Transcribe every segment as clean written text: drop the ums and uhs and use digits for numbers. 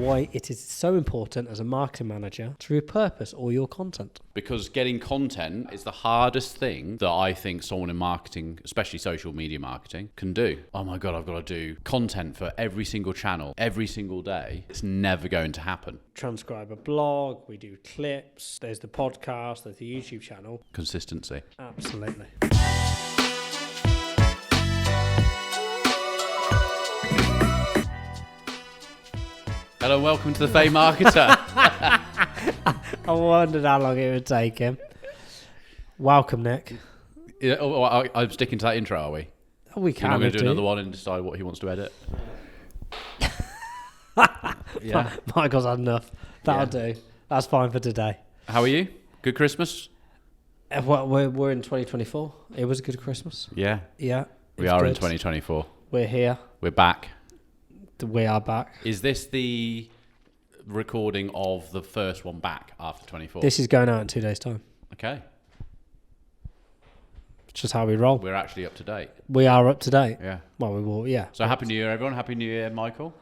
why it is so important as a marketing manager to repurpose all your content. Because getting content is the hardest thing that I think someone in marketing, especially social media marketing, can do. Oh my God, I've got to do content for every single channel, every single day. It's never going to happen. Transcribe a blog, we do clips, there's the podcast, there's the YouTube channel. Consistency. Absolutely. Hello and welcome to the Fame Marketer. I wondered how long it would take him. Welcome, Nick. Yeah, I'm sticking to that intro, are we? We You're can. not going to do another one and decide what he wants to edit? Yeah. Michael's had enough. That'll do. That's fine for today. How are you? Good Christmas? Well, we're in 2024. It was a good Christmas. Yeah. Yeah. We are in 2024. We're here. We're back. We are back. Is this the recording of the first one back after 24? This is going out in 2 days' time. Okay. It's just how we roll. We're actually up to date. We are up to date. Yeah. Well, we will, yeah. So Happy New Year, everyone. Happy New Year, Michael.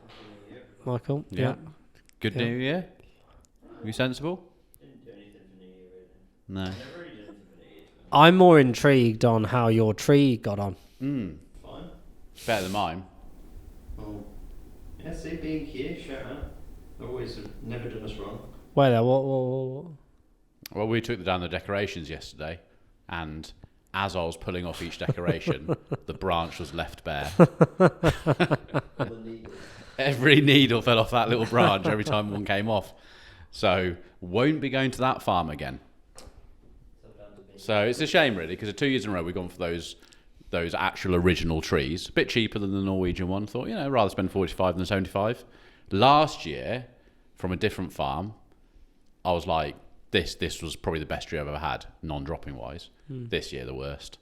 Michael? Yeah. Good Yeah. New Year. Are you sensible? Didn't do anything for New Year, really. No. Never really did anything for New Year. I'm more intrigued on how your tree got on. Mm. Fine. It's better than mine. Well, yeah, see, being here, shout out. They've always never done us wrong. Wait there, what? Well, we took down the decorations yesterday, and as I was pulling off each decoration, the branch was left bare. The needles. Every needle fell off that little branch every time one came off. So, won't be going to that farm again. So it's a shame, really, because 2 years in a row we've gone for those actual original trees. A bit cheaper than the Norwegian one. Thought, rather spend 45 than 75. Last year, from a different farm, I was like, this was probably the best tree I've ever had, non-dropping wise. This year, the worst.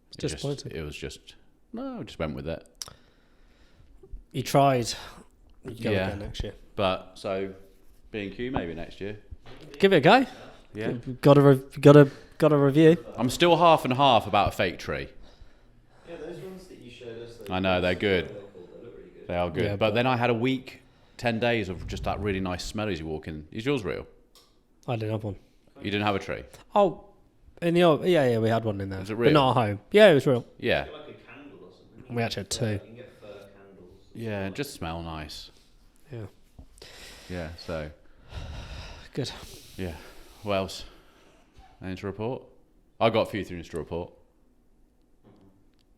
It's disappointing. I just went with it. You tried. You go Yeah. again next year. But, so, B&Q maybe next year. Give it a go. Yeah. Got a review. I'm still half and half about a fake tree. Yeah, those ones that you showed us. I know, they're good. They look really good. They are good. Yeah, but then I had a week, 10 days of just that really nice smell as you walk in. Is yours real? I didn't have one. You didn't have a tree? Oh, yeah, we had one in there. Was it But real? not at home. Yeah, it was real. Yeah. Get like a candle or something. We actually had two. You can get fur candles. Yeah, it just smell nice. Yeah. Yeah, so, Good. yeah. What else? Anything to report? I've got a few things to report.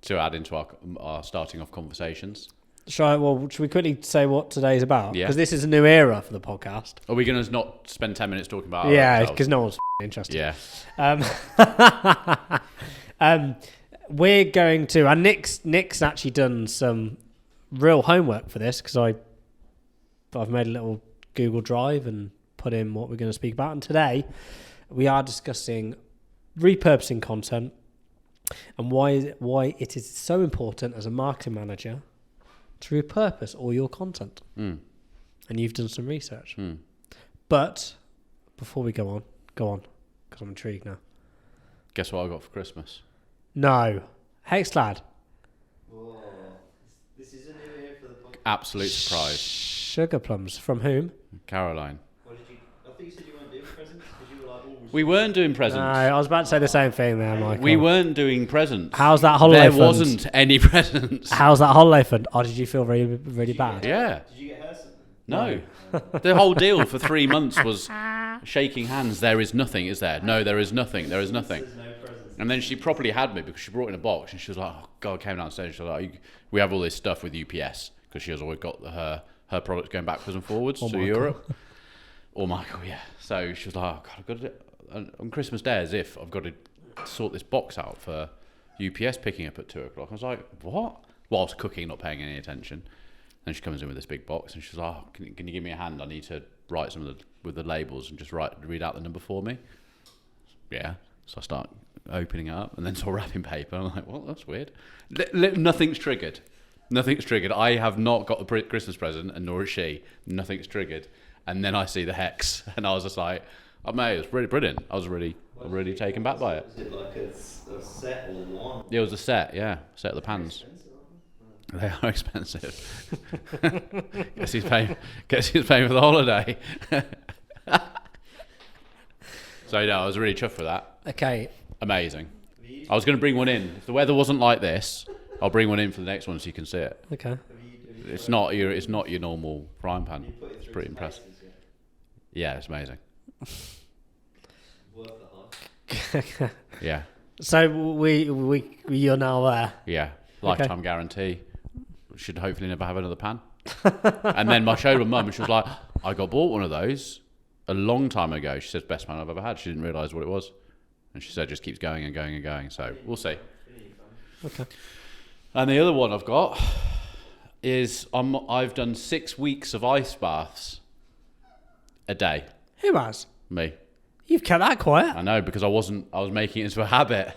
To add into our starting off conversations. Should we quickly say what today's about? Yeah. Because this is a new era for the podcast. Are we going to not spend 10 minutes talking about Yeah, ourselves? because no one's interested. Yeah. We're going to, and Nick's actually done some real homework for this because I've made a little Google Drive and put in what we're going to speak about. And today we are discussing repurposing content and why it is so important as a marketing manager to repurpose all your content. Mm. And you've done some research. Mm. But before we go on, because I'm intrigued now. Guess what I got for Christmas? No. Hexlad. Whoa. This is a new year for the podcast. Absolute surprise. Sugar plums. From whom? Caroline. What did you... I thought you said you weren't doing presents because you were like... Oh, We weren't doing No, presents. I was about to say the same thing there, Michael. We weren't doing presents. How's that holiday There fund? wasn't any presents. How's that holiday fund? Oh, did you feel really, really bad? Yeah. Did you get her something? No. The whole deal for 3 months was shaking hands. There is nothing, is there? No, there is nothing. There is nothing. There's no presents. And then she properly had me because she brought in a box and she was like, oh, God, came downstairs. She was like, we have all this stuff with UPS because she has always got her products going backwards and forwards to Michael. Europe. Or Michael, yeah. So she was like, oh, God, I've got to do it. On Christmas Day, as if I've got to sort this box out for UPS picking up at 2 o'clock. I was like, what? Whilst cooking, not paying any attention. Then she comes in with this big box and she's like, oh, can you give me a hand? I need to write some of with the labels and just read out the number for me. Yeah. So I start opening it up and then saw wrapping paper. I'm like, well, that's weird. Nothing's triggered. Nothing's triggered. I have not got the Christmas present and nor is she. Nothing's triggered. And then I see the hex and I was just like, oh, mate, it was really brilliant. I was really taken back by it. Was it like a set or one? It was a set, yeah. Set of the pans. Expensive, aren't They are expensive. Guess he's paying for the holiday. So I was really chuffed for that. Okay. Amazing. I was going to bring one in. If the weather wasn't like this, I'll bring one in for the next one so you can see it. Okay. It's not your normal frying pan. It's pretty impressive. Yeah, it's amazing. Yeah. So you're now there. Yeah. Lifetime guarantee. Should hopefully never have another pan. And then I showed my mum and she was like, I got bought one of those a long time ago. She says, best pan I've ever had. She didn't realise what it was. And she said, just keeps going and going and going. So we'll see. Okay. And the other one I've got is I've done 6 weeks of ice baths a day. Who has? Me. You've kept that quiet. I know, because I was making it into a habit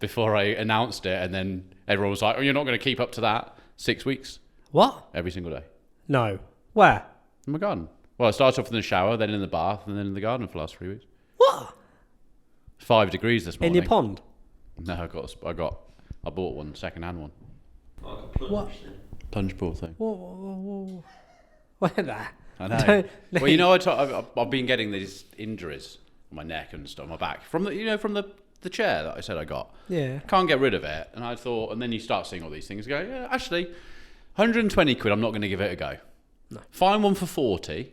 before I announced it, and then everyone was like, oh, you're not going to keep up to that. 6 weeks. What? Every single day. No. Where? In my garden. Well, I started off in the shower, then in the bath, and then in the garden for the last 3 weeks. What? 5 degrees this morning. In your pond? No, I bought one, second-hand one. Like a plunge What? thing. Plunge pool thing. Whoa. Where there? I know. Well, you know, I've been getting these injuries on my neck and stuff, my back, from the chair that I said I got. Yeah. Can't get rid of it. And I thought, and then you start seeing all these things go, yeah, actually, 120 quid, I'm not going to give it a go. No. Find one for 40,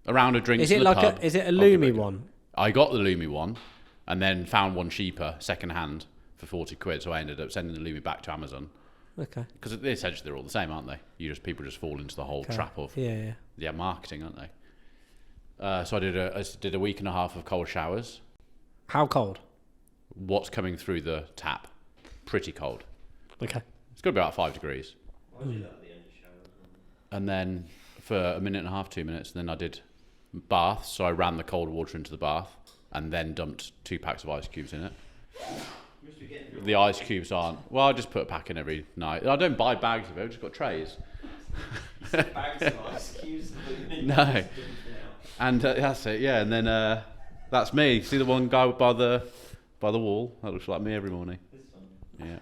a round of drinks Is in it the like pub. is it a I'll give Lumi it a go. one? I got the Lumi one, and then found one cheaper, second hand, for 40 quid. So I ended up sending the Lumi back to Amazon. Okay. Because essentially they're all the same, aren't they? People just fall into the whole Okay. trap of Yeah. marketing, aren't they? So I did a week and a half of cold showers. How cold? What's coming through the tap? Pretty cold. Okay. It's got to be about 5 degrees. I do that at the end of showers. And then for a minute and a half, 2 minutes, and then I did baths. So I ran the cold water into the bath and then dumped 2 packs of ice cubes in it. You must be getting The ice cubes aren't. Well, I just put a pack in every night. I don't buy bags of it. I've just got trays. bags of ice cubes. No. And that's it. Yeah. And then that's me. See the one guy by the wall? That looks like me every morning. This one. Yeah. Yeah,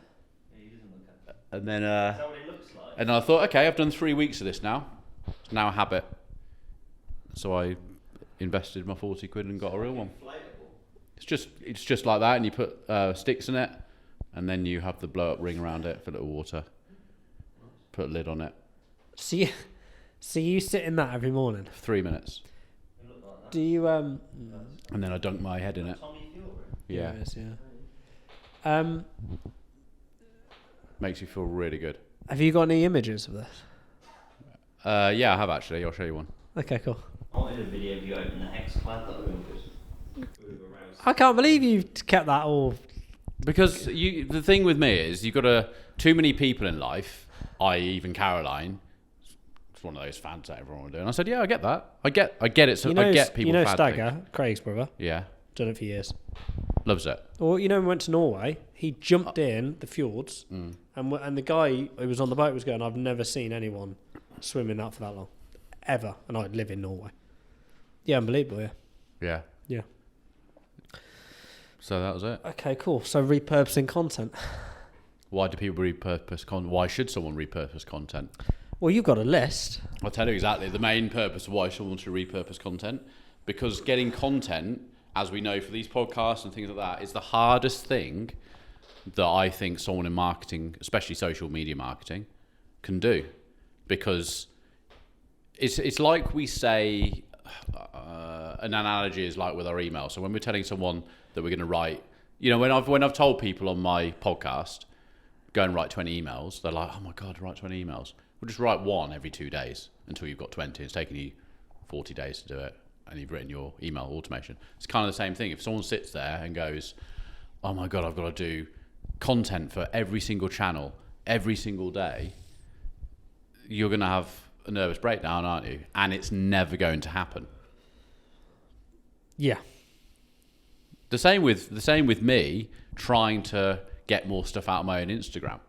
he doesn't look at it. And then Is that what it looks like? and I thought, okay, I've done 3 weeks of this now. It's now a habit. So I invested my 40 quid and got a real one. Inflatable. It's just like that, and you put sticks in it, and then you have the blow up ring around it, fill it with water, put a lid on it. So you sit in that every morning? 3 minutes, It looked like that. Do you and then I dunk my head in it. Tommy Hilfiger. Yeah, Yes, yeah. makes you feel really good. Have you got any images of this? Yeah, I have actually. I'll show you one. Okay, cool. I wanted a video of you opening the hex clad that room because I can't believe you've kept that all. Because the thing with me is you've got too many people in life, i.e. even Caroline. It's one of those fads that everyone will do. And I said, yeah, I get that. I get it. So I get people. You know fad Stagger, things. Craig's brother. Yeah, Done it for years. loves it. Or we went to Norway. He jumped in the fjords, and the guy who was on the boat was going, "I've never seen anyone swim in that for that long, ever." And I live in Norway. Yeah, unbelievable. Yeah. Yeah. Yeah. So that was it. Okay, cool. So repurposing content. Why do people repurpose content? Why should someone repurpose content? Well, you've got a list. I'll tell you exactly the main purpose of why someone should repurpose content. Because getting content, as we know for these podcasts and things like that, is the hardest thing that I think someone in marketing, especially social media marketing, can do. Because it's like we say, an analogy is like with our email. So when we're telling someone that we're going to write, when I've told people on my podcast, go and write 20 emails, they're like, oh my God, write 20 emails. We'll just write one every 2 days until you've got 20. It's taking you 40 days to do it, and you've written your email automation. It's kind of the same thing. If someone sits there and goes, oh my God, I've got to do content for every single channel, every single day, you're going to have a nervous breakdown, aren't you? And it's never going to happen. Yeah. The same with me trying to get more stuff out of my own Instagram.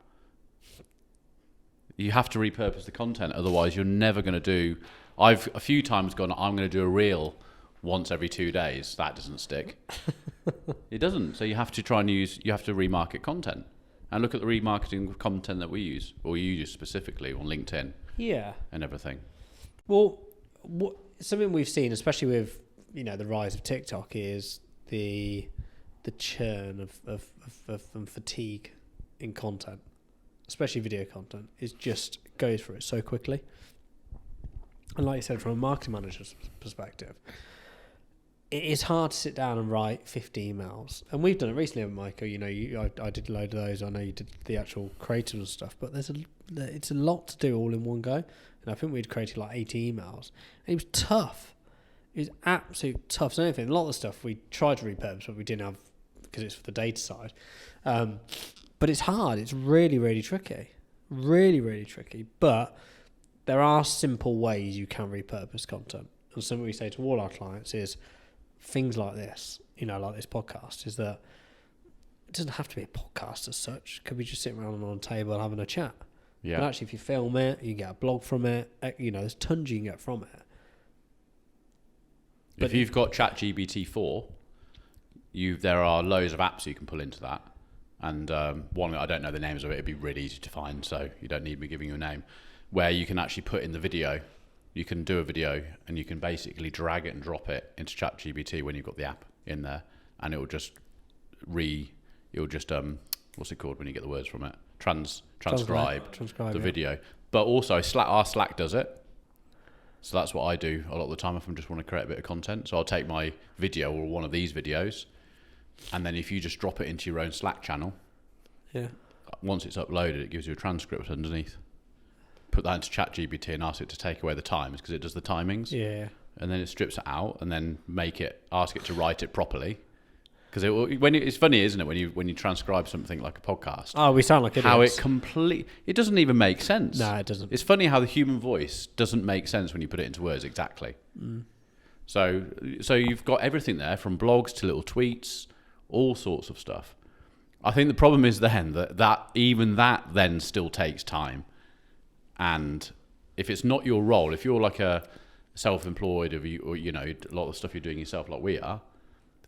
You have to repurpose the content, otherwise you're never going to do. I've a few times gone, I'm going to do a reel once every 2 days. That doesn't stick. It doesn't. So you have to try and you have to remarket content. And look at the remarketing content that we use, or you use specifically on LinkedIn. Yeah. And everything. Well, something we've seen, especially with the rise of TikTok, is the churn of fatigue in content, especially video content. It just goes through it so quickly. And like you said, from a marketing manager's perspective, it is hard to sit down and write 50 emails. And we've done it recently with Michael. I did a load of those. I know you did the actual creative and stuff, but it's a lot to do all in one go. And I think we'd created like 80 emails. And it was tough. It was absolute tough. So anything, a lot of the stuff we tried to repurpose, but we didn't have, because it's for the data side. But it's hard. It's really, really tricky. Really, really tricky. But there are simple ways you can repurpose content. And something we say to all our clients is things like this, like this podcast, is that it doesn't have to be a podcast as such. Could be just sitting around on a table having a chat. Yeah. But actually, if you film it, you get a blog from it. There's tons you can get from it. But if you've got ChatGPT 4, there are loads of apps you can pull into that. And one, I don't know the names of it. It'd be really easy to find, so you don't need me giving you a name. Where you can actually put in the video. You can do a video and you can basically drag it and drop it into ChatGPT when you've got the app in there, and it will just what's it called when you get the words from it? Transcribe the video. But also our Slack does it. So that's what I do a lot of the time if I just want to create a bit of content. So I'll take my video or one of these videos, and then if you just drop it into your own Slack channel, once it's uploaded, it gives you a transcript underneath. Put that into ChatGPT and ask it to take away the times, because it does the timings. Yeah. And then it strips it out, and then ask it to write it properly. Because it's funny, isn't it, when you transcribe something like a podcast? Oh, we sound like idiots. How it doesn't even make sense. No, it doesn't. It's funny how the human voice doesn't make sense when you put it into words exactly. Mm. So you've got everything there, from blogs to little tweets, all sorts of stuff. I think the problem is then that even that then still takes time. And if it's not your role, if you're like a self-employed, or a lot of the stuff you're doing yourself like we are,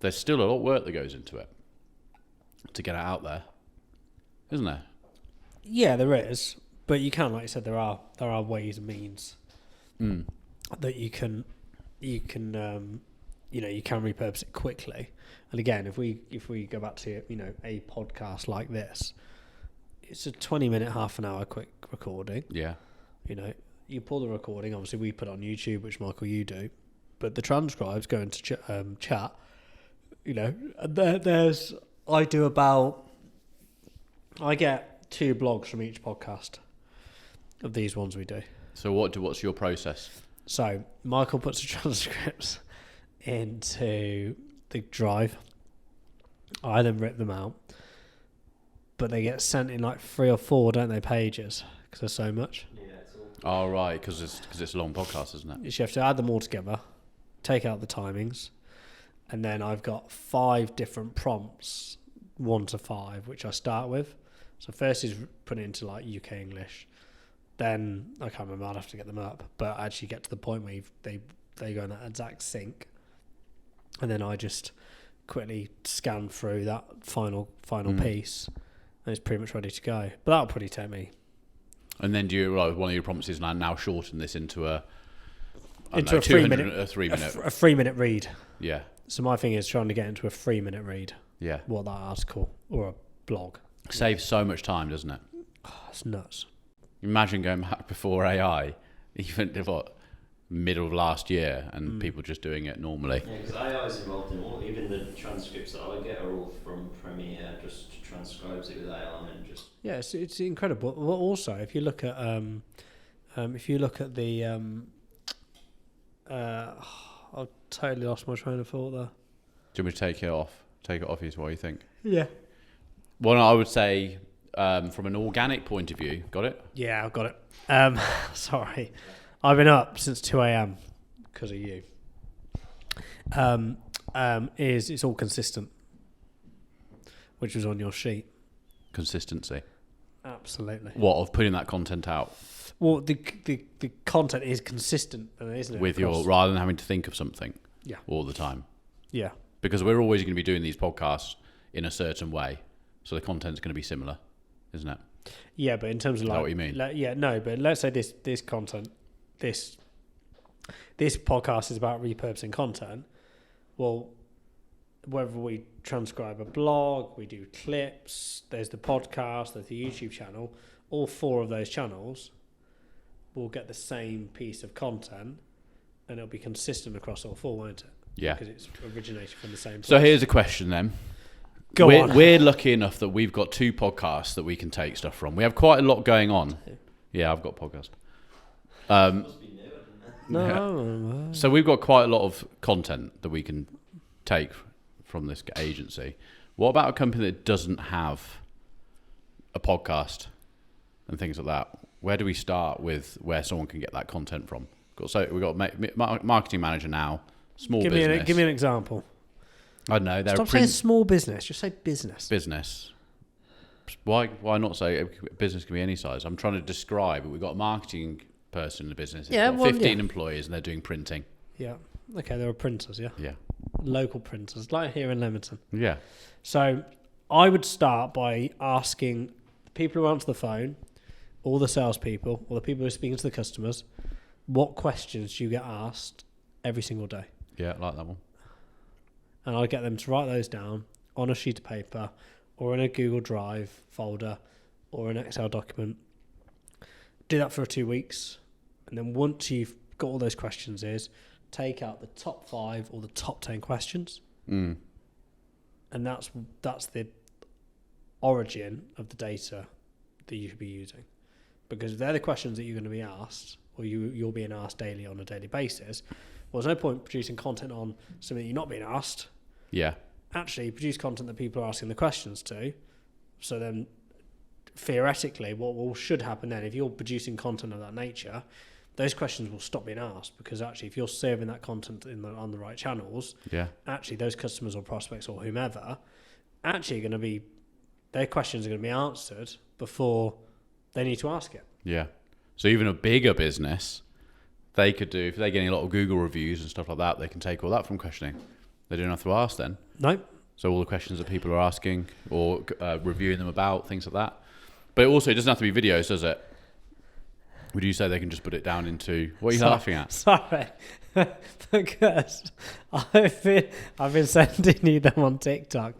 there's still a lot of work that goes into it to get it out there, isn't there? Yeah, there is. But you can, like you said, there are ways and means that you can repurpose it quickly. And again, if we go back to a podcast like this, it's a 20-minute, half an hour quick recording. Yeah. You pull the recording. Obviously, we put it on YouTube, which Michael, you do. But the transcribes go into chat. I get 2 blogs from each podcast of these ones we do. So what's your process? So Michael puts the transcripts into the drive. I then rip them out. But they get sent in like 3 or 4, don't they, pages? Because there's so much. Yeah, it's all. Oh, right, because it's a long podcast, isn't it? You have to add them all together, take out the timings, and then I've got 5 different prompts, 1 to 5, which I start with. So first is put it into like UK English. Then, I can't remember, I'll have to get them up, but I actually get to the point where they go in that exact sync. And then I just quickly scan through that final piece. And it's pretty much ready to go. But that'll probably take me. And then one of your prompts is now shorten this into a 3-minute a 3-minute. A 3-minute read. Yeah. So my thing is trying to get into a 3-minute read. Yeah. What that article or a blog. Saves so much time, doesn't it? Oh, it's nuts. Imagine going back before AI, even middle of last year, and people just doing it normally. Yeah, because AI is involved in all. Even the transcripts that I get are all from Premiere. Just transcribes it with AI and just. Yeah, it's incredible. Well, also, if you look at the I totally lost my train of thought there. Do you want me to take it off? Take it off you, what do you think? Yeah. Well, I would say from an organic point of view, got it? Yeah, I've got it. Sorry. I've been up since 2 a.m. because of you. It's all consistent, which was on your sheet. Consistency. Absolutely. What, of putting that content out? Well, the content is consistent, isn't it? With rather than having to think of something all the time. Yeah. Because we're always going to be doing these podcasts in a certain way. So the content's going to be similar. isn't it? Yeah, but in terms of Is that like, what you mean? no, but let's say this content, this podcast is about repurposing content. Well, whether we transcribe a blog, we do clips, there's the podcast, there's the YouTube channel, all 4 of those channels will get the same piece of content, and it'll be consistent across all 4, won't it? Yeah. Because it's originated from the same place. So here's a question then. Go on. We're lucky enough that we've got 2 podcasts that we can take stuff from. We have quite a lot going on. Yeah, I've got a podcast. Must be new, isn't it? No. So we've got quite a lot of content that we can take from this agency. What about a company that doesn't have a podcast and things like that? Where do we start with where someone can get that content from? So we've got marketing manager now, small business. Give me an example. I don't know. They're Stop saying small business. Just say business. Business. Why not say business can be any size? I'm trying to describe it. We've got a marketing person in the business. It's got 15 employees and they're doing printing. Yeah. Okay, there are printers, yeah? Yeah. Local printers, like here in Leamington. Yeah. So I would start by asking the people who answer the phone, all the salespeople, or the people who are speaking to the customers, what questions do you get asked every single day? Yeah, I like that one. And I'd get them to write those down on a sheet of paper or in a Google Drive folder or an Excel document. Do that for 2 weeks. And then once you've got all those questions take out the top 5 or the top 10 questions. Mm. And that's the origin of the data that you should be using. Because they're the questions that you're going to be asked, or you're being asked daily on a daily basis. Well, there's no point producing content on something that you're not being asked. Yeah. Actually, produce content that people are asking the questions to. So then, theoretically, what should happen then, if you're producing content of that nature, those questions will stop being asked, because actually if you're serving that content on the right channels, actually those customers or prospects or whomever actually going to be, their questions are going to be answered before they need to ask it. Yeah. So even a bigger business, they could do, if they're getting a lot of Google reviews and stuff like that, they can take all that from questioning. They don't have to ask then. No. So all the questions that people are asking or reviewing them about, things like that. But it doesn't have to be videos, does it? Would you say they can just put it down into... What are you laughing at? Sorry. Because I've been sending you them on TikTok.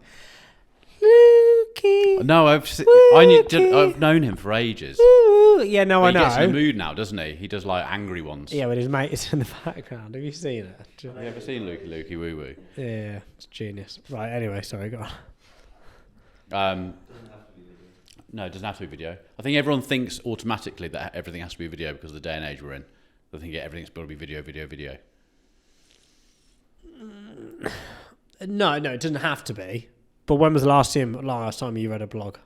Lukey. No, I've known him for ages. Yeah, no, I know. He gets in the mood now, doesn't he? He does like angry ones. Yeah, with his mate is in the background. Have you seen it? Have you ever seen Lukey Woo Woo? Yeah, it's genius. Right, anyway, sorry, go on. No, it doesn't have to be video. I think everyone thinks automatically that everything has to be video because of the day and age we're in. They think everything's got to be video. No, it doesn't have to be. But when was the last time you read a blog?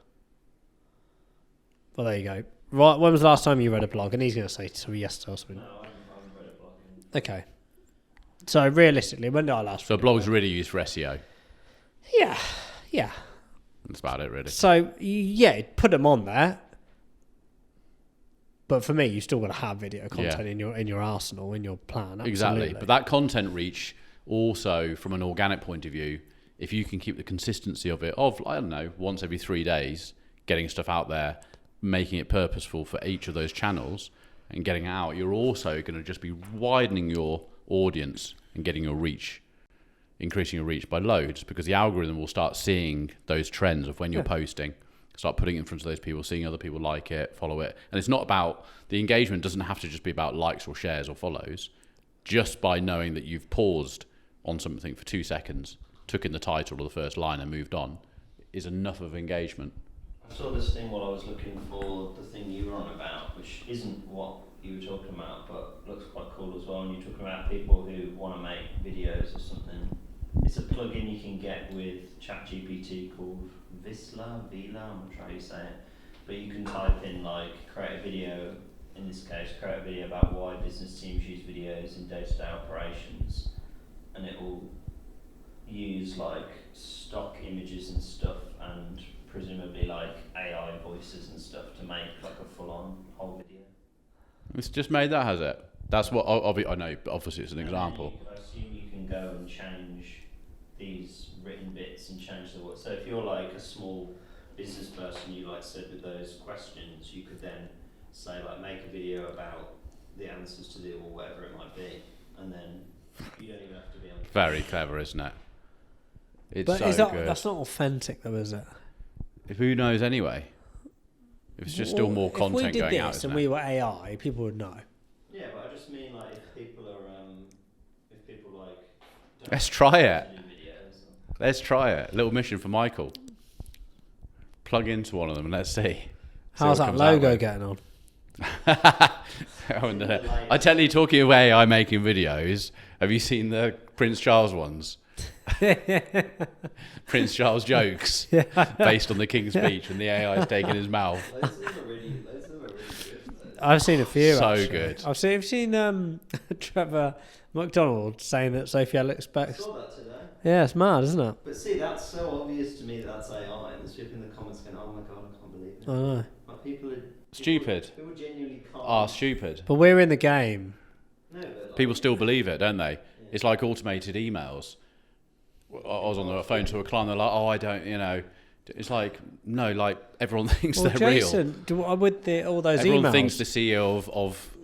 Well, there you go. Right, when was the last time you read a blog? And he's going to say yes to us. No, I haven't read a blog. Okay. So realistically, when did I last? So blogs are really used for SEO. Yeah. That's about it, really. So yeah, put them on there. But for me, you still got to have video content in your arsenal, in your plan. Absolutely. Exactly. But that content reach also, from an organic point of view, if you can keep the consistency of it, I don't know, once every 3 days, getting stuff out there, making it purposeful for each of those channels and getting it out, you're also going to just be widening your audience and getting your reach, increasing your reach by loads, because the algorithm will start seeing those trends of when you're posting, start putting it in front of those people, seeing other people like it, follow it. And it's not about, the engagement doesn't have to just be about likes or shares or follows. Just by knowing that you've paused on something for 2 seconds, took in the title or the first line and moved on, is enough of engagement. I saw this thing while I was looking for the thing you were on about, which isn't what you were talking about, but looks quite cool as well. And you're talking about people who want to make videos or something. It's a plugin you can get with ChatGPT called Vila, I'm not sure how you say it. But you can type in create a video, in this case, create a video about why business teams use videos in day-to-day operations. And it will use stock images and stuff and presumably AI voices and stuff to make a full-on whole video. It's just made that, has it? That's what I know, but obviously it's an example. I assume you can go and change these written bits and change the words. So if you're a small business person, you like said with those questions, you could then say like make a video about the answers to them or whatever it might be, and then you don't even have to be on. Very clever, isn't it? It's But so good. that's not authentic though, is it? If who knows anyway? If it's just still more content going out, If we did this isn't and it? we were AI, people would know. Yeah, but I just mean like if people are if people like don't Let's try it. do videos Let's try it. Little mission for Michael. Plug into one of them and let's see. How's that logo getting on? I tell you, talking of AI making videos, have you seen the Prince Charles ones? Prince Charles jokes based on the King's speech and the AI is taking his mouth. those of them are really good. I've seen a few. So actually. good. I've seen Trevor McDonald saying that Sophie Ellis I expects. saw that today. Yeah, it's mad, isn't it? But see, that's so obvious to me that that's AI, and there's people in the comments going, "Oh my god, I can't believe it." I know. Like people are Stupid. People genuinely can't. Ah, stupid. But we're in the game. No, but like, People still believe it, don't they? It's like automated emails. I was on the phone to a client, they're like, oh, I don't, you know. It's like, no, like, everyone thinks Well, they're real. Jason, with all those Everyone emails. thinks the CEO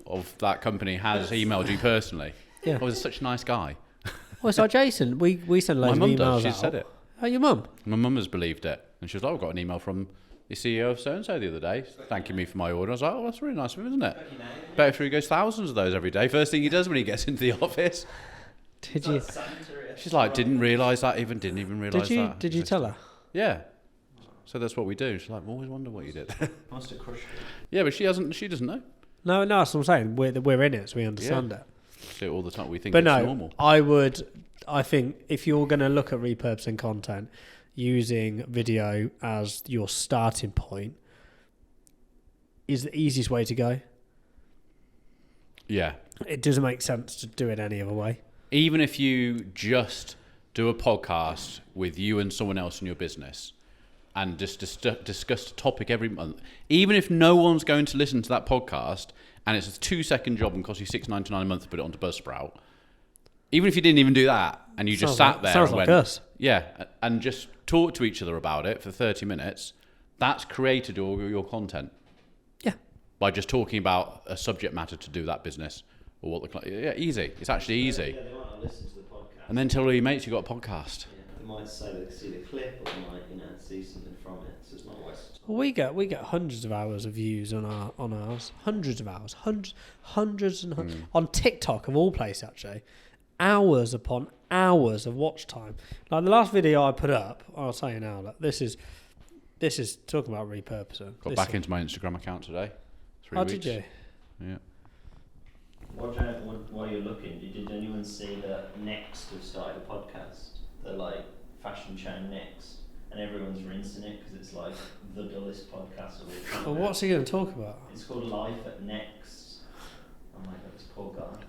of that company has emailed you personally. Yeah. Oh, he's such a nice guy. Well, it's like Jason. We send My loads of mum emails does, she out. said it. Oh, your mum? My mum has believed it. And she was like, oh, I got an email from the CEO of so-and-so the other day, thanking me for my order. I was like, oh, that's really nice of him, isn't it? Bet if he goes thousands of those every day. First thing he does when he gets into the office. Did you? She's like, didn't even realise that. Did you tell her? Yeah. So that's what we do. She's like, I've always wondered what you did. must have crushed it. Yeah, but she doesn't know. No, that's what I'm saying. We're in it, so we understand it. See it all the time. We think But it's no, normal. I think if you're going to look at repurposing content, using video as your starting point is the easiest way to go. Yeah. It doesn't make sense to do it any other way. Even if you just do a podcast with you and someone else in your business and just discuss a topic every month, even if no one's going to listen to that podcast and it's a 2-second job and costs you $6.99 a month to put it onto Buzzsprout, even if you didn't even do that and you just sat there sounds and like went, us. yeah, and just talk to each other about it for 30 minutes, that's created all your content. Yeah. By just talking about a subject matter to do that business or what the client. Yeah, easy. It's actually easy. Yeah, they might not listen to the podcast. And then tell all your mates you got a podcast. Yeah, they might say they see the clip, or they might, see something from it. So it's not a waste of time. Well, we get hundreds of hours of views on ours. Hundreds of hours. Hundreds and hundreds. On TikTok, of all places, actually. Hours upon hours of watch time. Like the last video I put up, I'll tell you now, that this is talking about repurposing. Got back into my Instagram account today. 3 weeks. Did you? Yeah. While you're looking, did anyone see that Next have started a podcast? The like fashion chain Next, and everyone's rinsing it because it's like the dullest podcast of all time. Well, what's he going to talk about? It's called Life at Next. Oh my god, this poor guy. Alright.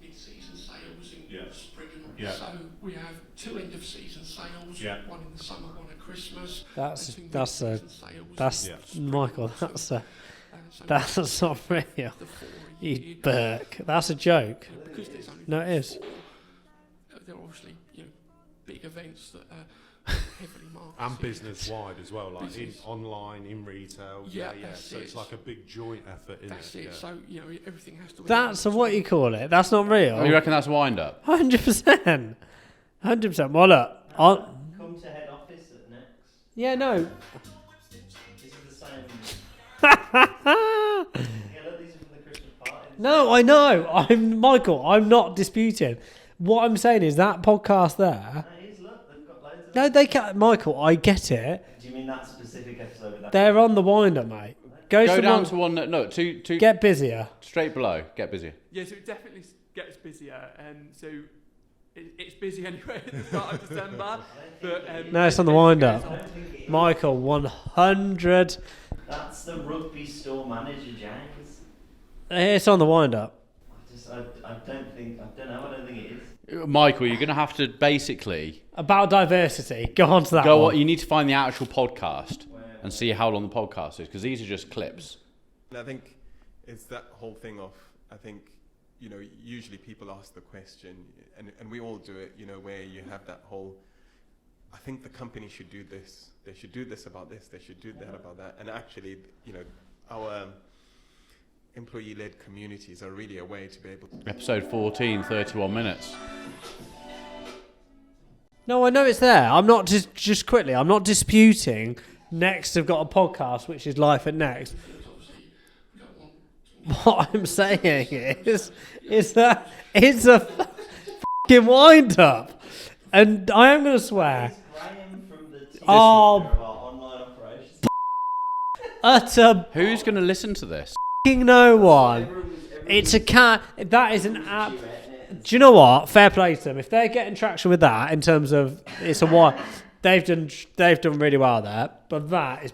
Mid-season sales in Yeah. spring. Yeah. So we have 2 end-of-season sales. Yeah. One in the summer, one at Christmas. That's mid-season sales. that's Yeah. Michael. That's so not real. the 4 a You year. Burke. That's a joke. Because there's only No, it is. 4, there are obviously big events that are heavily marketed. And business wide as well, like Business. online, in retail. Yeah, Yeah. that's So it. it's like a big joint effort, isn't That's it? it. Yeah. So everything has to. That's what you call it. That's not Oh, real. you reckon that's a wind up? 100%. 100%. Well, look. Come to head office at Next. Yeah, no. This is the same. Yeah, look, these are from the Christmas party. No, I know. I'm Michael. I'm not disputing. What I'm saying is that podcast there. That is, look, they've got loads of No, they can't. Michael, I get it. Do you mean that specific episode with that? They're on the wind up, mate. Go down to one. No, two. Get busier. Straight below. Get busier. Yeah, so it definitely gets busier, and so it's busy anyway at the start of December. But No, it's on the wind I up. don't think it is. Michael, 100. That's the rugby store manager, James. It's on the wind up. I don't think it is. Michael, you're going to have to basically About diversity. Go on to that go. one. You need to find the actual podcast and see how long the podcast is because these are just clips. And I think it's that whole thing of, I think usually people ask the question, and we all do it, where you have that whole, I think the company should do this, they should do this about this, they should do that about that. And actually, our employee-led communities are really a way to be able to... Episode 14, 31 minutes. No, I know it's there. I'm not just quickly. I'm not disputing. Next have got a podcast, which is Life at Next. What I'm saying is that it's a fucking wind up, and I am going to swear. Graham from the team Oh. of our online operations. Utter Who's going to listen to this? fucking no one. It's a cat. That is an app. Do you know what? Fair play to them. If they're getting traction with that in terms of it's a what they've done really well there. But that is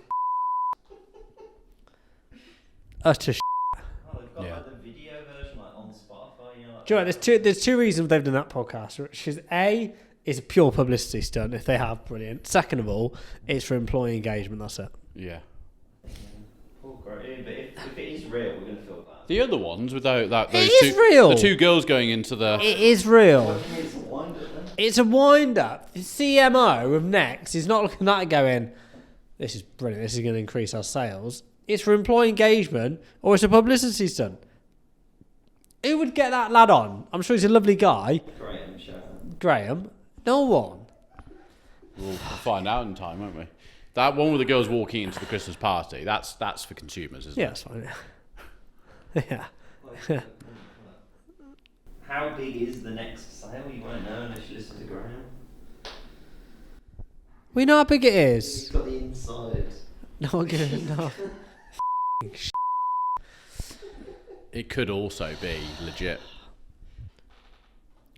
utter. Oh, they've got Yeah. like the video version like on Spotify. Like Do you know what, there's two reasons they've done that podcast, which is A, is a pure publicity stunt if they have, brilliant. Second of all, it's for employee engagement, that's it. Yeah. Oh, great. But if it is real, we're going to feel bad. The other ones with those is two, real. the two girls going into the... It is real. It's a wind up then. It's a wind-up. The CMO of Next is not looking at that going, this is brilliant, this is going to increase our sales. It's for employee engagement or it's a publicity stunt. Who would get that lad on? I'm sure he's a lovely guy. Graham, shout out. Graham. No one. We'll find out in time, won't we? That one with the girls walking into the Christmas party, that's for consumers, isn't Yeah, it? that's fine. Yeah. Like, how big is the next sale? You won't know unless you listen to Graham. We know how big it He's is. got the inside. No, good. No. It could also be legit.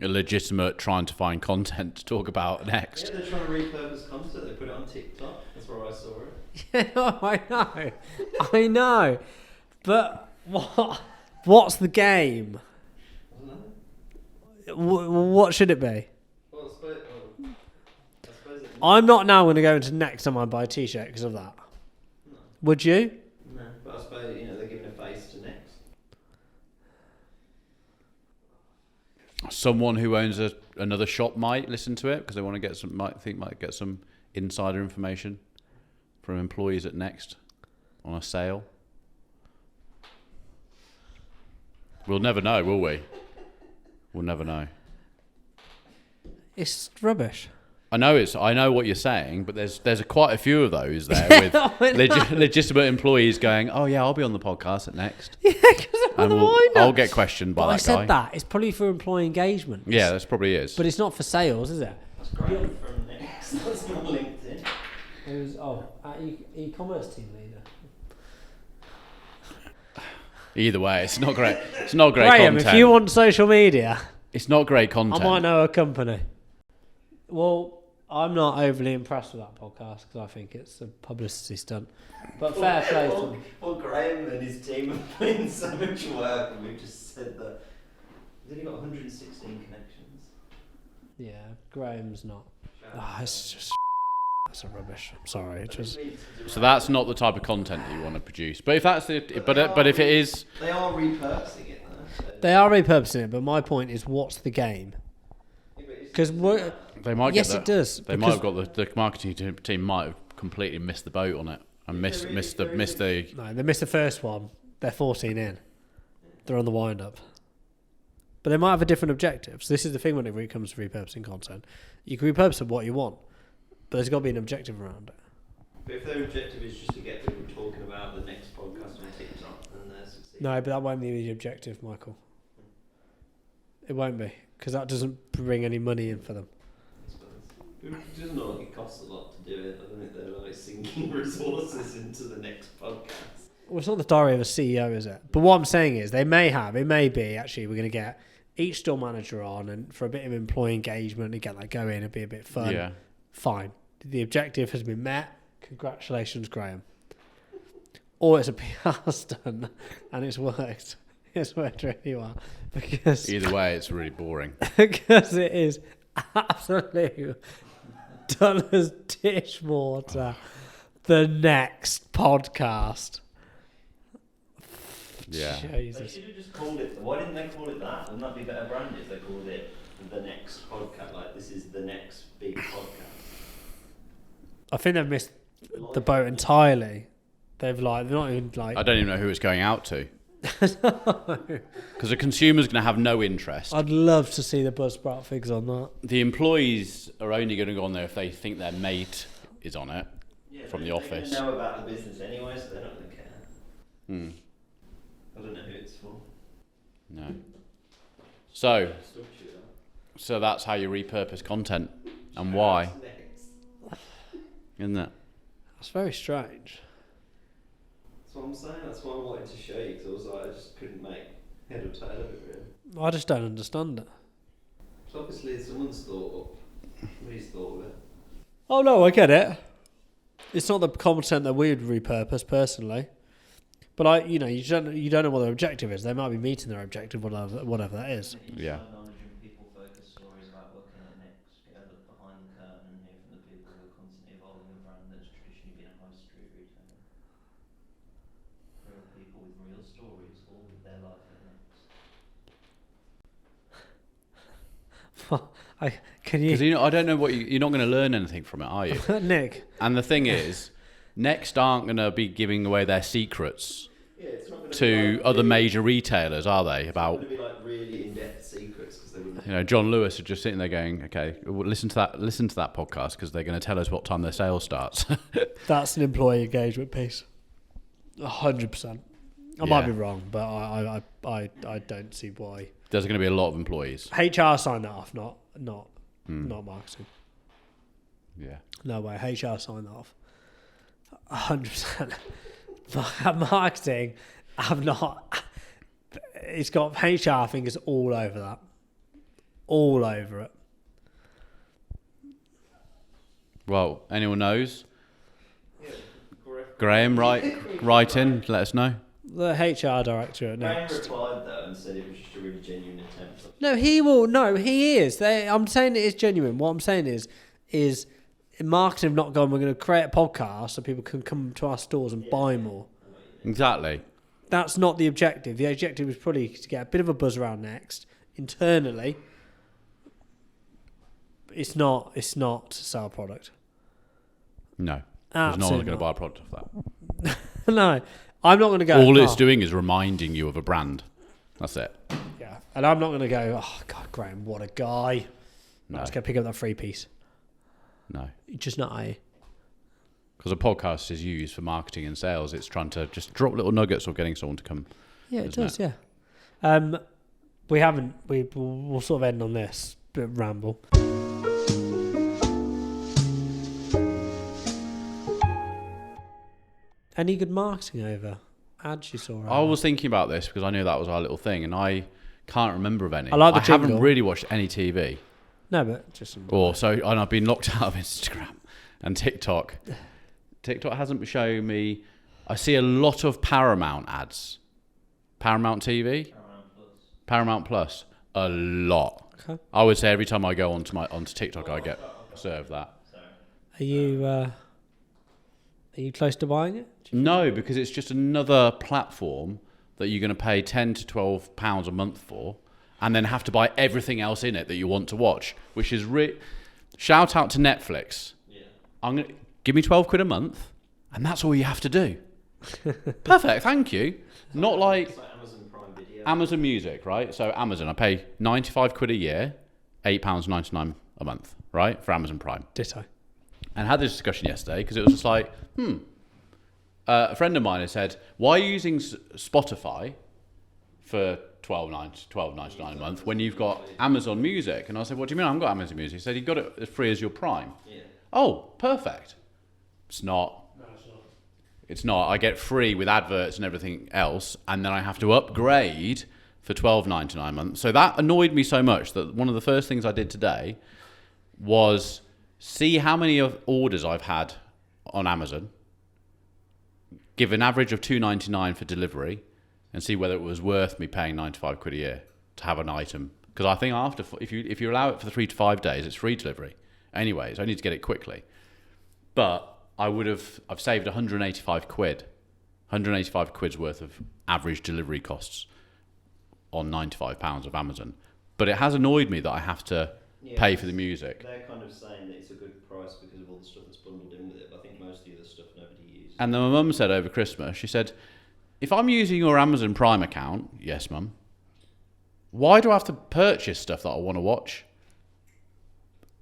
A legitimate trying to find content to talk about next. Yeah, they're trying to repurpose content. They put it on TikTok. That's where I saw it. Yeah, no, I know. But what's the game? I don't know. What should it be? Well, I suppose it... I'm not now going to go into Next time I buy a t-shirt because of that. No. Would you? No, but I suppose, they're giving a face to Next. Someone who owns another shop might listen to it because they want to get might get some insider information from employees at Next on a sale. We'll never know, will we? We'll never know. It's rubbish. I know what you're saying, but there's quite a few of those there with legitimate employees going, "Oh yeah, I'll be on the podcast at Next." Yeah, because And I'll get questioned by But that I said guy. that. It's probably for employee engagement. Yeah, that's probably is. But it's not for sales, is it? That's Graham from Next. That's not LinkedIn. It was, e-commerce team leader. Either way, it's not great. It's not great Graham, content. if you want social media, It's not great content. I might know a company. Well, I'm not overly impressed with that podcast because I think it's a publicity stunt. But fair play to them. Well, Graham and his team have put in so much work, and we've just said that he's only got 116 connections. Yeah, Graham's not. It's just that's a rubbish. I'm sorry. It just So that's not the type of content that you want to produce. But if that's but if it is, They are repurposing it though. So they are repurposing it. But my point is, what's the game? Because they might yes, get it does. They might have got the marketing team might have completely missed the boat on it and missed the No, they missed the first one. They're 14 in. They're on the wind up. But they might have a different objective. So this is the thing whenever it comes to repurposing content. You can repurpose it what you want, but there's got to be an objective around it. But if their objective is just to get people talking about the next podcast on TikTok, then they're succeeding. No, but that won't be the objective, Michael. It won't be, because that doesn't bring any money in for them. I suppose. It doesn't look like it costs a lot to do it. I don't think they're like sinking resources into the next podcast. Well, it's not the diary of a CEO, is it? But what I'm saying is, it may be, actually, we're going to get each store manager on, and for a bit of employee engagement, and get that going, it'd be a bit fun. Yeah. Fine. The objective has been met. Congratulations, Graham. Or it's a PR stunt, and it's worked. It's worked really well. Because Either way, it's really boring. because it is absolute dollars dishwater. The next podcast. Yeah. They Jesus. should have just called it. Why didn't they call it that? Wouldn't that be better branded if they called it the next podcast? Like, this is the next big podcast. I think they've missed the boat entirely. They're not even like. I don't even know who it's going out to. Because the consumer's going to have no interest. I'd love to see the Buzzsprout figures on that. The employees are only going to go on there if they think their mate is on it from the office. They know about the business anyway, so they're not going to care. Hmm. I don't know who it's for. No. So that's how you repurpose content and why, isn't it? That's very strange. That's what I'm saying. That's why I wanted to show you, because I was like, I just couldn't make head or tail of it really. I just don't understand it. So obviously somebody's thought of it. Oh no, I get it. It's not the content that we'd repurpose personally, but you don't know what their objective is. They might be meeting their objective, whatever that is. Yeah. Knowledge and people-focused stories about working at Next. Get a look behind the curtain and hear from the people who are constantly evolving a brand that's traditionally been a high street retailer. Real people with real stories, all with their life at Next. Because I don't know what you're not going to learn anything from it, are you? Nick? And the thing is, Next aren't going to be giving away their secrets It's not going to other major retailers, are they? About to be like really in-depth secrets, because they wouldn't. John Lewis are just sitting there going, okay, well, listen to that podcast because they're going to tell us what time their sale starts. That's an employee engagement piece. 100%. I might be wrong, but I don't see why. There's going to be a lot of employees. HR signed that off, not marketing. Yeah. No way. HR signed that off. 100%. Marketing, I've not. It's got HR fingers all over that. All over it. Well, anyone knows? Graham, write in, let us know. The HR director at Graham Next. replied though and said it was just a really genuine attempt. No, he will. No, he is. I'm saying it is genuine. What I'm saying is marketing have not gone, we're going to create a podcast so people can come to our stores and buy more. Exactly. That's not the objective. The objective is probably to get a bit of a buzz around Next internally. It's not to sell a product. No. There's no Absolutely one going to not. buy a product of that. No, I'm not going to go. All it's doing is reminding you of a brand. That's it. Yeah, and I'm not going to go. Oh God, Graham, what a guy! No. I'm just going to pick up that free piece. No. Just not I. Because a podcast is used for marketing and sales. It's trying to just drop little nuggets or getting someone to come. Yeah, it isn't does. Yeah. We'll sort of end on this bit of ramble. Any good marketing over ads you saw? I was thinking about this because I knew that was our little thing, and I can't remember of any. I like the haven't jingle. really watched any TV. No, but just And I've been locked out of Instagram and TikTok. TikTok hasn't shown me. I see a lot of Paramount ads. Paramount TV, Paramount Plus, a lot. Okay. I would say every time I go onto TikTok, I get served that. Are you close to buying it? No, because it's just another platform that you're going to pay £10 to £12 a month for, and then have to buy everything else in it that you want to watch. Which is shout out to Netflix. Yeah. Give me £12 a month, and that's all you have to do. Perfect, thank you. Not like Amazon Prime Video. Amazon Music, right? So Amazon, I pay £95 a year, £8.99 a month, right, for Amazon Prime. Ditto. And had this discussion yesterday because it was just like, a friend of mine had said, why are you using Spotify for $12.99 a month when you've got Amazon Music? And I said, what do you mean I haven't got Amazon Music? He said, you've got it as free as your Prime. Yeah. Oh, perfect. It's not. No, it's not. It's not. I get free with adverts and everything else, and then I have to upgrade for $12.99 a month. So that annoyed me so much that one of the first things I did today was see how many of orders I've had on Amazon, give an average of $2.99 for delivery, and see whether it was worth me paying £95 a year to have an item. Because I think if you allow it for 3 to 5 days, it's free delivery. Anyway, so I need to get it quickly. But I've saved £185 185 quid's worth of average delivery costs on £95 of Amazon. But it has annoyed me that I have to pay for the music. They're kind of saying that it's a good price because of all the stuff that's bundled in with it, but I think most of the other stuff nobody uses. And then my mum said over Christmas, she said, if I'm using your Amazon Prime account, yes, mum, why do I have to purchase stuff that I want to watch?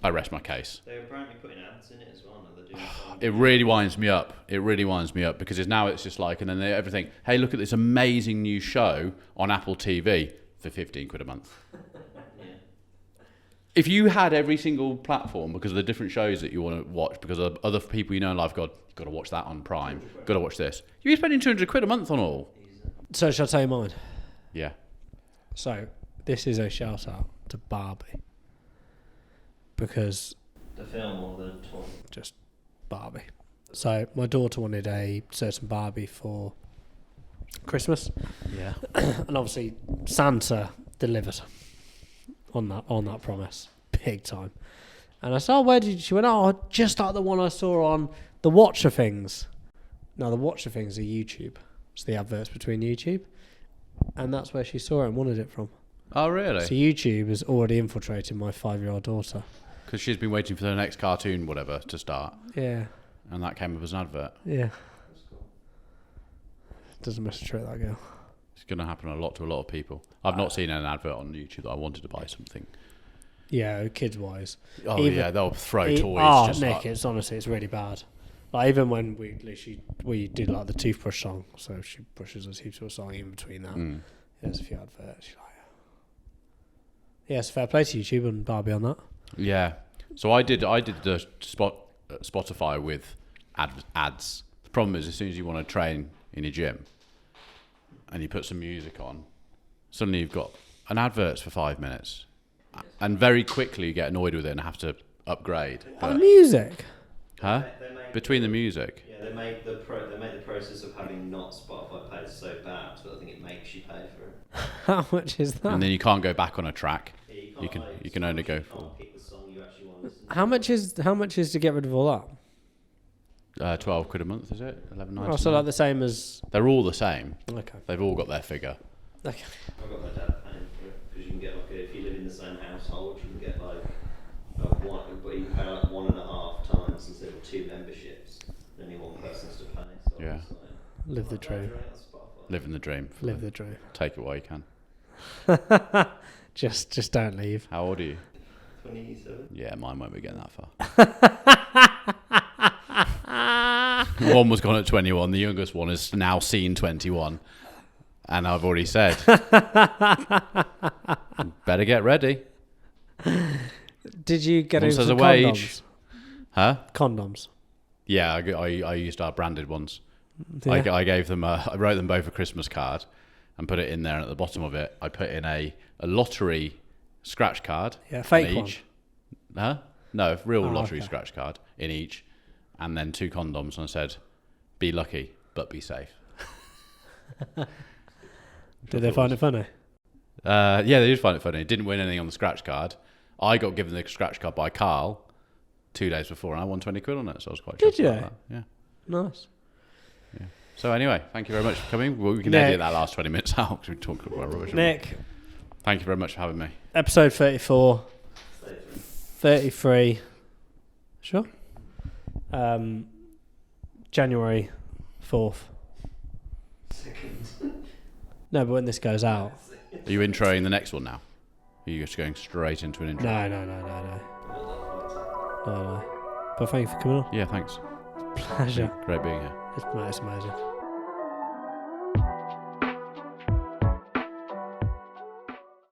I rest my case. They're apparently putting ads in it as well. Now they're doing It really winds me up. It really winds me up because it's just like, and then everything, hey, look at this amazing new show on Apple TV for 15 quid a month. Yeah. If you had every single platform because of the different shows that you want to watch, because of other people you know in life, God, you've got to watch that on Prime, got to watch this. You'd be spending 200 quid a month on all. So shall I tell you mine? Yeah. So this is a shout out to Barbie. Because The film or the toy? just Barbie. So my daughter wanted a certain Barbie for Christmas, Yeah. and obviously Santa delivered on that promise, big time. And I said, "Oh, where did you?" She went, "Oh, just like the one I saw on the Watcher Things." Now the Watcher Things are YouTube. It's the adverts between YouTube, and that's where she saw it and wanted it from. Oh, really? So YouTube has already infiltrated my 5-year-old daughter. Because she's been waiting for the next cartoon, whatever, to start. Yeah, And that came up as an advert. yeah. Doesn't mess with that girl. It's going to happen a lot to a lot of people. I've not seen an advert on YouTube that I wanted to buy something. Yeah, kids wise. Oh, Even- yeah, they'll throw toys. Oh, just Nick, like, it's honestly, it's really bad. Like even when we did like the toothbrush song, so she brushes the toothbrush song in between that. There's a few adverts. She's like, yeah, it's fair play to YouTube and Barbie on that. Yeah. So I did the Spotify with ads. The problem is, as soon as you want to train in your gym and you put some music on, suddenly you've got an advert for 5 minutes, and very quickly you get annoyed with it and have to upgrade. Oh, music. Huh? They make Between the music. Yeah, they make the process of having not Spotify paid so bad, so I think it makes you pay for it. How much is that? And then you can't go back on a track. Yeah, You can only go you for can't pick the song you actually want to listen to. How much is to get rid of all that? 12 quid a month, is it? 11.99. Oh, so like the same as. They're all the same. Okay. They've all got their figure. Okay. I've got my dad paying for it because you can get if you live in the same household, you can get one, but you can pay like 1.5 times instead of 2 memberships. And only one person's to pay. So Yeah. it's like, Live the dream. Living the dream. Live the dream. Take it while you can. Just don't leave. How old are you? 27. Yeah, mine won't be getting that far. One was gone at 21. The youngest one is now seen 21. And I've already said, better get ready. Did you get Once into there's a condoms? wage. Huh? Condoms. Yeah, I used our branded ones. Yeah. I gave them, I wrote them both a Christmas card and put it in there. And at the bottom of it, I put in a lottery scratch card. Yeah, fake in one. each. Huh? No, real Oh, lottery okay. scratch card in each. And then 2 condoms. And I said, be lucky, but be safe. Did they find it funny? Yeah, they did find it funny. Didn't win anything on the scratch card. I got given the scratch card by Carl 2 days before, and I won 20 quid on it, so I was quite Did chuffed you? about that. Yeah. Nice. So anyway, thank you very much for coming. Well, we can Nick. edit that last 20 minutes out because we talked about rubbish. Nick, Thank you very much for having me. episode 34, 33. Sure. January 4th. No, but when this goes out. Are you introing the next one now? Are you just going straight into an intro? No. But thank you for coming on. Yeah, thanks. Pleasure. Great being here. It's amazing.